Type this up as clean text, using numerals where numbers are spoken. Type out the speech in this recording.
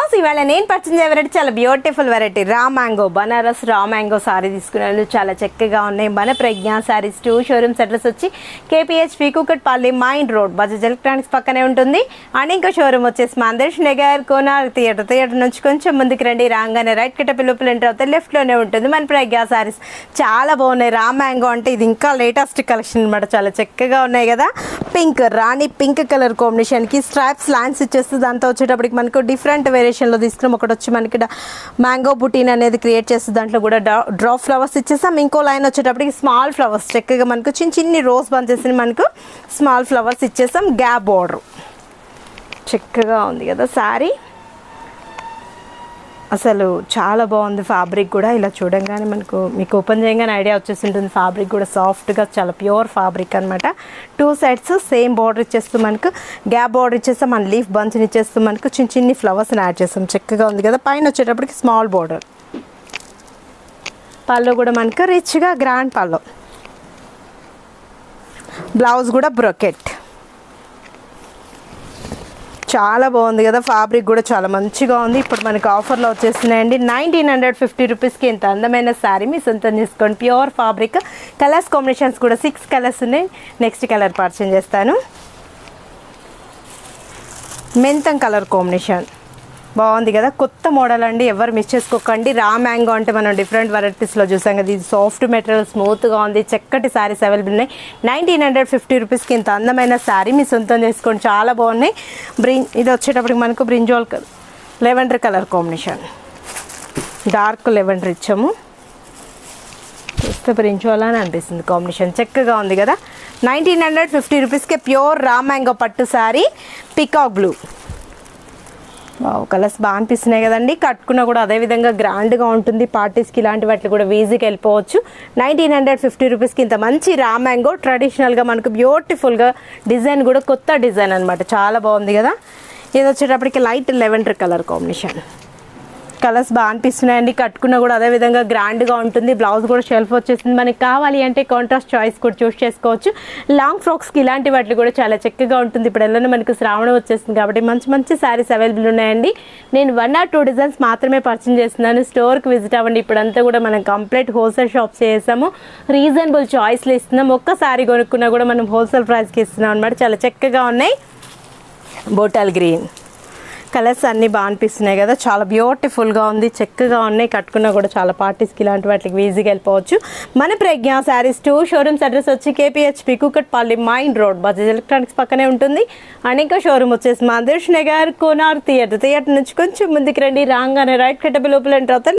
Viewers, ఇవాళ నేను purchase చేసే వెరైటీ చాలా beautiful variety raw mango, Banaras raw mango sorry తీసుకున్నాను. చాలా చక్కగా ఉన్నాయి. మన ప్రజ్ఞ సారీస్ 2 షోరూమ్స్ అడ్రస్ వచ్చి KPHP Kukatpally mine road Bajaj electronics పక్కనే ఉంటుంది. అండ్ ఇంకో షోరూమ్ వచ్చేసి మందర్ష్ నగర్ కోనార్ థియేటర్ నుంచి కొంచెం ముందుకు రండి. రాగానే రైట్ కట్ట లోపల ఎంటర్ అవుతే లెఫ్ట్లోనే ఉంటుంది మన ప్రజ్ఞ సారీస్. చాలా బాగున్నాయి. రా మ్యాంగో అంటే ఇది ఇంకా లేటెస్ట్ కలెక్షన్ అనమాట. చాలా చక్కగా ఉన్నాయి కదా. పింక్ రాణి పింక్ కలర్ కాంబినేషన్కి స్ట్రైప్స్ లైన్స్ ఇచ్చేస్తుంది. దాంతో వచ్చేటప్పటికి మనకు డిఫరెంట్ వేరియేషన్లో తీసుకున్నాం. ఒకటి వచ్చి మనకి మ్యాంగో బుటీన్ అనేది క్రియేట్ చేస్తుంది. దాంట్లో కూడా డ్రాప్ ఫ్లవర్స్ ఇచ్చేసాం. ఇంకో లైన్ వచ్చేటప్పటికి స్మాల్ ఫ్లవర్స్ చక్కగా మనకు చిన్ని రోజ్ బంచెస్ మనకు స్మాల్ ఫ్లవర్స్ ఇచ్చేసాం. గ్యాప్ బోర్డర్ చక్కగా ఉంది కదా శారీ. అసలు చాలా బాగుంది. ఫ్యాబ్రిక్ కూడా ఇలా చూడంగానే మీకు ఓపెన్ చేయగానే ఐడియా వచ్చేసి ఉంటుంది. ఫ్యాబ్రిక్ కూడా సాఫ్ట్గా చాలా ప్యూర్ ఫ్యాబ్రిక్ అనమాట. 2 సైడ్స్ సేమ్ బార్డర్ ఇచ్చేస్తూ మనకు గ్యాప్ బార్డర్ ఇచ్చేస్తాం. మన లీఫ్ బంచ్ని ఇచ్చేస్తూ మనకు చిన్ని ఫ్లవర్స్ని యాడ్ చేస్తాం. చక్కగా ఉంది కదా. పైన వచ్చేటప్పటికి స్మాల్ బార్డర్. పళ్ళు కూడా మనకు రిచ్గా గ్రాండ్ పళ్ళు. బ్లౌజ్ కూడా బ్రొకెట్. చాలా బాగుంది కదా. ఫ్యాబ్రిక్ కూడా చాలా మంచిగా ఉంది. ఇప్పుడు మనకు ఆఫర్లో వచ్చేస్తున్నాయండి. 1950 రూపీస్కి ఇంత అందమైన శారీ మీ సొంతం చేసుకోండి. Pure fabric. కలర్స్ కాంబినేషన్స్ కూడా 6 కలర్స్ ఉన్నాయి. నెక్స్ట్ కలర్ పర్చేజ్ చేస్తాను. మెంతం కలర్ కాంబినేషన్ బాగుంది కదా. కొత్త మోడల్ అండి, ఎవరు మిస్ చేసుకోకండి. రా మ్యాంగో అంటే మనం డిఫరెంట్ వెరైటీస్లో చూసాం కదా. ఇది సాఫ్ట్ మెటీరియల్, స్మూత్గా ఉంది. చక్కటి శారీస్ అవైలబుల్ ఉన్నాయి. 1950 రూపీస్కి ఇంత అందమైన శారీ మీ సొంతం చేసుకోండి. చాలా బాగున్నాయి. ఇది వచ్చేటప్పటికి మనకు brinjal lavender colour combination. Dark lavender ఇచ్చాము. చూస్తే బ్రింజాల్ అని అనిపిస్తుంది కాంబినేషన్. చక్కగా ఉంది కదా. 1950 రూపీస్కి ప్యూర్ రా మ్యాంగో పట్టు శారీ. Peacock blue. కలర్స్ బాగా అనిపిస్తున్నాయి కదండి. కట్టుకున్నా కూడా అదేవిధంగా గ్రాండ్గా ఉంటుంది. పార్టీస్కి ఇలాంటి వాటికి కూడా ఈజీగా వెళ్ళిపోవచ్చు. 1950 రూపీస్కి ఇంత మంచి రా మ్యాంగో ట్రెడిషనల్గా మనకు బ్యూటిఫుల్గా డిజైన్ కూడా కొత్త డిజైన్ అనమాట. చాలా బాగుంది కదా. ఇది వచ్చేటప్పటికి light lavender colour combination. Colours బాగా అనిపిస్తున్నాయండి. కట్టుకున్నా కూడా అదేవిధంగా గ్రాండ్గా ఉంటుంది. బ్లౌజ్ కూడా షెల్ఫ్ వచ్చేసింది. మనకి కావాలి అంటే కాంట్రాస్ట్ చాయిస్ కూడా చూస్ చేసుకోవచ్చు. లాంగ్ ఫ్రాక్స్కి ఇలాంటి వాటికి కూడా చాలా చక్కగా ఉంటుంది. ఇప్పుడు ఎలా మనకు శ్రావణం వచ్చేసింది కాబట్టి మంచి శారీస్ అవైలబుల్ ఉన్నాయండి. నేను 1 or 2 డిజైన్స్ మాత్రమే పర్చేజ్ చేస్తున్నాను. స్టోర్కి విజిట్ అవ్వండి. ఇప్పుడంతా కూడా మనం కంప్లీట్ హోల్సేల్ షాప్స్ చేసాము. రీజనబుల్ చాయిస్లు ఇస్తున్నాం. ఒక్క శారీ కొనుక్కున్నా కూడా మనం హోల్సేల్ ప్రైస్కి ఇస్తున్నాం అనమాట. చాలా చక్కగా ఉన్నాయి. బోటల్ గ్రీన్ కలర్స్ అన్నీ బాగా అనిపిస్తున్నాయి కదా. చాలా బ్యూటిఫుల్గా ఉంది. చక్కగా ఉన్నాయి. కట్టుకున్నా కూడా చాలా పార్టీస్కి ఇలాంటి వాటికి ఈజీగా వెళ్ళిపోవచ్చు. మన ప్రజ్ఞ శారీస్ 2 షోరూమ్స్ అడ్రస్ వచ్చి KPHP Kukatpally mine road Bajaj electronics పక్కనే ఉంటుంది. అండ్ ఇంకో షోరూమ్ వచ్చేసి మందర్ష్ నగర్ కోనార్ థియేటర్ నుంచి కొంచెం ముందుకు రండి. రాగానే రైట్ కట్ట లోపల ఎంటర్ అవుతారు.